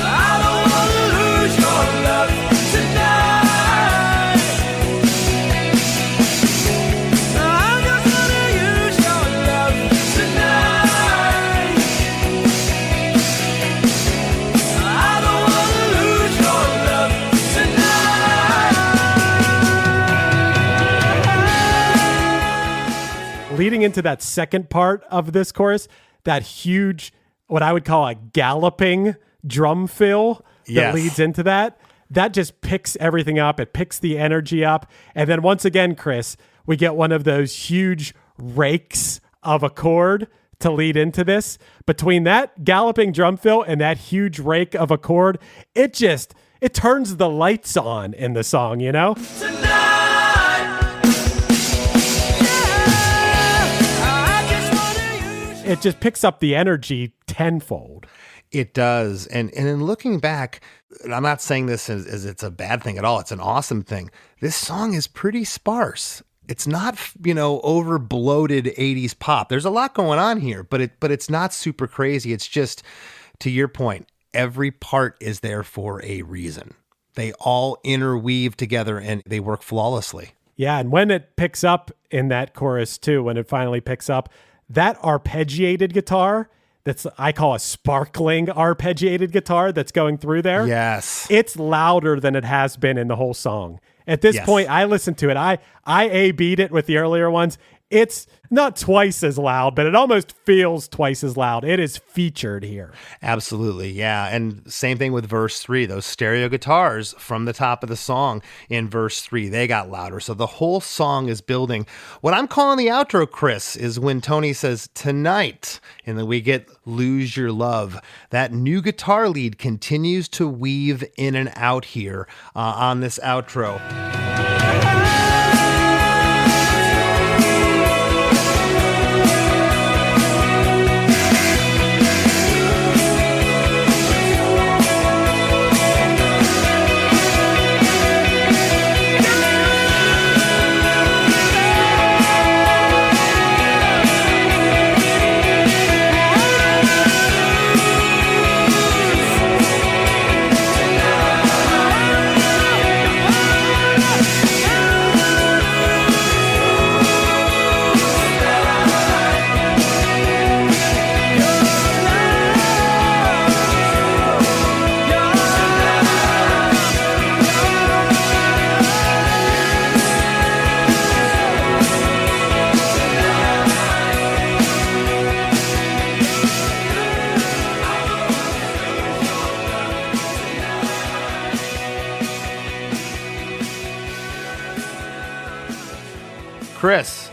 I don't want to lose your love tonight. I just want to use your love tonight. I don't want to lose your love tonight. Leading into that second part of this chorus, that huge, what I would call a galloping drum fill that Yes. leads into that just picks everything up. It picks the energy up. And then once again, Chris, we get one of those huge rakes of a chord to lead into this. Between that galloping drum fill and that huge rake of a chord, it turns the lights on in the song, It just picks up the energy tenfold. It does. And in looking back, and I'm not saying this as it's a bad thing at all. It's an awesome thing. This song is pretty sparse. It's not, over bloated 80s pop. There's a lot going on here, but it's not super crazy. It's just, to your point, every part is there for a reason. They all interweave together and they work flawlessly. Yeah, and when it picks up in that chorus too, when it finally picks up, that arpeggiated guitar, I call a sparkling arpeggiated guitar that's going through there. Yes. It's louder than it has been in the whole song. At this point, I listened to it. I A-B'd it with the earlier ones. It's not twice as loud, but it almost feels twice as loud. It is featured here. Absolutely, yeah. And same thing with verse 3. Those stereo guitars from the top of the song in verse 3, they got louder. So the whole song is building. What I'm calling the outro, Chris, is when Tony says, tonight, and then we get Lose Your Love. That new guitar lead continues to weave in and out here on this outro. Chris,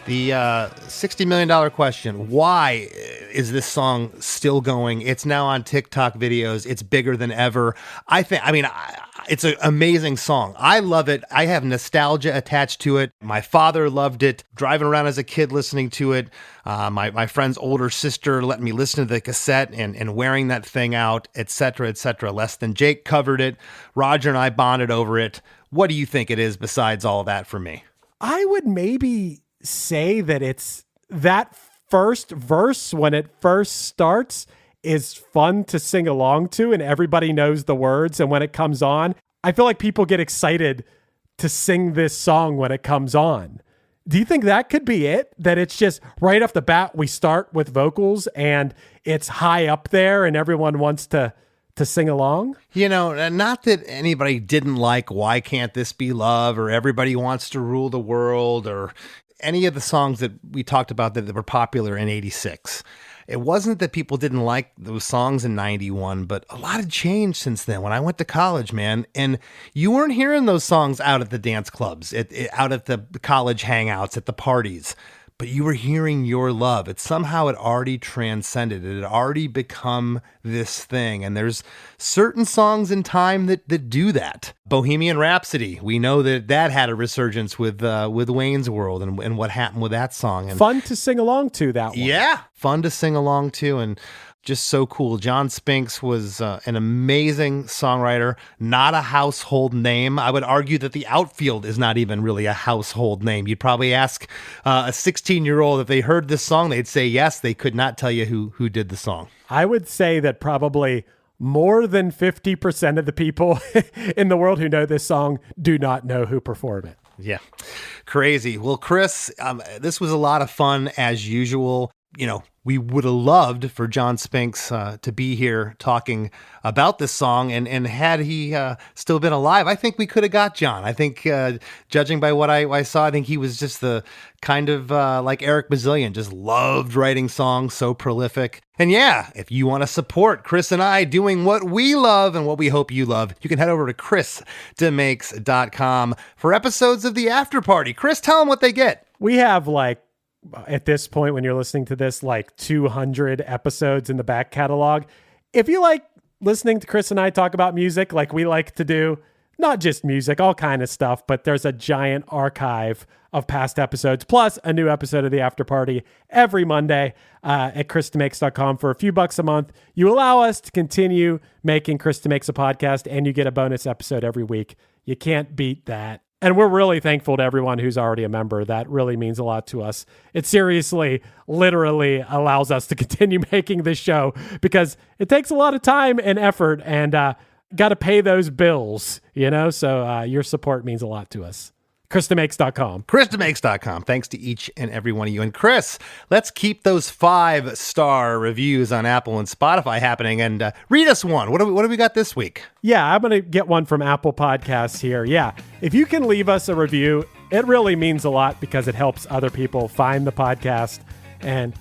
the $60 million question. Why is this song still going? It's now on TikTok videos. It's bigger than ever. It's an amazing song. I love it. I have nostalgia attached to it. My father loved it. Driving around as a kid listening to it. My friend's older sister let me listen to the cassette and wearing that thing out, etc., etc. Less Than Jake covered it. Roger and I bonded over it. What do you think it is besides all that for me? I would maybe say that it's that first verse when it first starts is fun to sing along to and everybody knows the words. And when it comes on, I feel like people get excited to sing this song when it comes on. Do you think that could be it? That it's just right off the bat, we start with vocals and it's high up there and everyone wants to sing along? You know, not that anybody didn't like Why Can't This Be Love or Everybody Wants to Rule the World or any of the songs that we talked about that were popular in 86. It wasn't that people didn't like those songs in 91, but a lot had changed since then. When I went to college, man, and you weren't hearing those songs out at the dance clubs, out at the college hangouts, at the parties. But you were hearing Your Love. It somehow had already transcended. It had already become this thing. And there's certain songs in time that do that. Bohemian Rhapsody. We know that had a resurgence with Wayne's World and what happened with that song. And fun to sing along to, that one. Yeah, fun to sing along to. And just so cool. John Spinks was an amazing songwriter, not a household name. I would argue that the Outfield is not even really a household name. You'd probably ask a 16-year-old if they heard this song, they'd say yes. They could not tell you who did the song. I would say that probably more than 50% of the people in the world who know this song do not know who performed it. Yeah, crazy. Well, Chris, this was a lot of fun as usual. You know, we would have loved for John Spinks to be here talking about this song. And had he still been alive, I think we could have got John. I think, judging by what I saw, I think he was just the kind of like Eric Bazillion, just loved writing songs, so prolific. And yeah, if you want to support Chris and I doing what we love and what we hope you love, you can head over to chrisdemakes.com for episodes of The After Party. Chris, tell them what they get. We have at this point, when you're listening to this, 200 episodes in the back catalog. If you like listening to Chris and I talk about music like we like to do, not just music, all kind of stuff, but there's a giant archive of past episodes, plus a new episode of The After Party every Monday at chrisdemakes.com for a few bucks a month. You allow us to continue making Chris DeMakes a podcast, and you get a bonus episode every week. You can't beat that. And we're really thankful to everyone who's already a member. That really means a lot to us. It seriously, literally allows us to continue making this show because it takes a lot of time and effort and got to pay those bills, So your support means a lot to us. chrisdemakes.com. chrisdemakes.com. Thanks to each and every one of you. And Chris, let's keep those 5-star reviews on Apple and Spotify happening and read us one. What do we got this week? Yeah, I'm going to get one from Apple Podcasts here. Yeah, if you can leave us a review, it really means a lot because it helps other people find the podcast. And,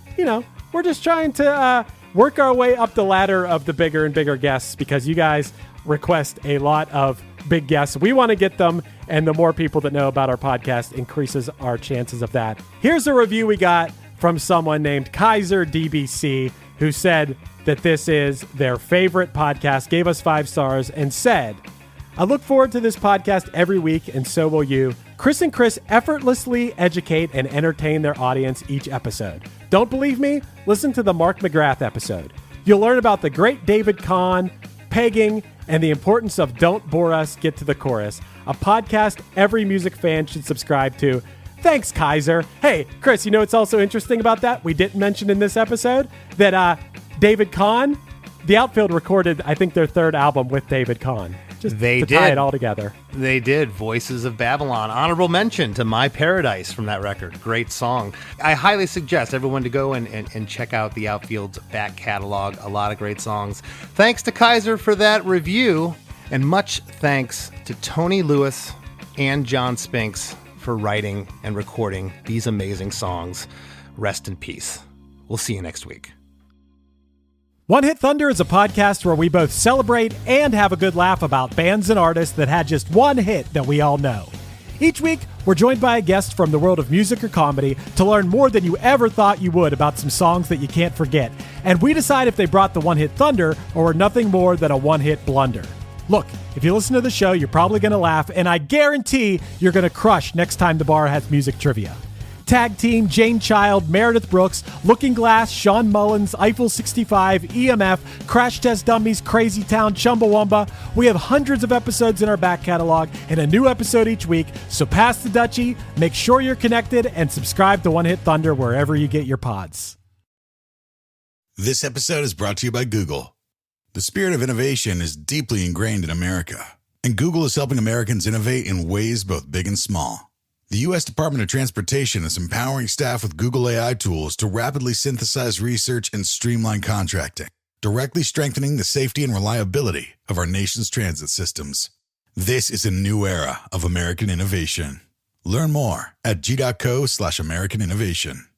we're just trying to work our way up the ladder of the bigger and bigger guests because you guys request a lot of big guests. We want to get them, and the more people that know about our podcast increases our chances of that. Here's a review we got from someone named Kaiser DBC, who said that this is their favorite podcast, gave us 5 stars, and said, I look forward to this podcast every week, and so will you. Chris and Chris effortlessly educate and entertain their audience each episode. Don't believe me? Listen to the Mark McGrath episode. You'll learn about the great David Kahn, pegging, and the importance of Don't Bore Us, Get to the Chorus, a podcast every music fan should subscribe to. Thanks, Kaiser. Hey, Chris, it's also interesting about that? We didn't mention in this episode that David Kahn, the Outfield recorded, I think, their 3rd album with David Kahn. Just to tie it all together. They did. Voices of Babylon. Honorable mention to My Paradise from that record. Great song. I highly suggest everyone to go and check out the Outfield's back catalog. A lot of great songs. Thanks to Kaiser for that review. And much thanks to Tony Lewis and John Spinks for writing and recording these amazing songs. Rest in peace. We'll see you next week. One Hit Thunder is a podcast where we both celebrate and have a good laugh about bands and artists that had just one hit that we all know. Each week, we're joined by a guest from the world of music or comedy to learn more than you ever thought you would about some songs that you can't forget. And we decide if they brought the one-hit thunder or were nothing more than a one-hit blunder. Look, if you listen to the show, you're probably going to laugh, and I guarantee you're going to crush next time the bar has music trivia. Tag Team, Jane Child, Meredith Brooks, Looking Glass, Sean Mullins, Eiffel 65, EMF, Crash Test Dummies, Crazy Town, Chumbawamba. We have hundreds of episodes in our back catalog and a new episode each week, so pass the Dutchie, make sure you're connected, and subscribe to One Hit Thunder wherever you get your pods. This episode is brought to you by Google. The spirit of innovation is deeply ingrained in America, and Google is helping Americans innovate in ways both big and small. The U.S. Department of Transportation is empowering staff with Google AI tools to rapidly synthesize research and streamline contracting, directly strengthening the safety and reliability of our nation's transit systems. This is a new era of American innovation. Learn more at g.co/American innovation.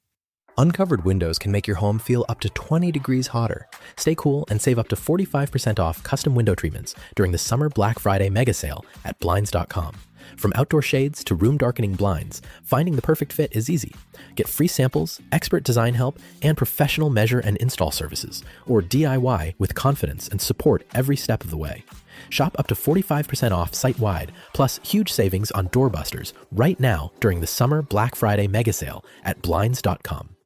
Uncovered windows can make your home feel up to 20 degrees hotter. Stay cool and save up to 45% off custom window treatments during the summer Black Friday mega sale at Blinds.com. From outdoor shades to room darkening blinds, finding the perfect fit is easy. Get free samples, expert design help, and professional measure and install services, or DIY with confidence and support every step of the way. Shop up to 45% off site-wide, plus huge savings on doorbusters right now during the summer Black Friday mega sale at Blinds.com.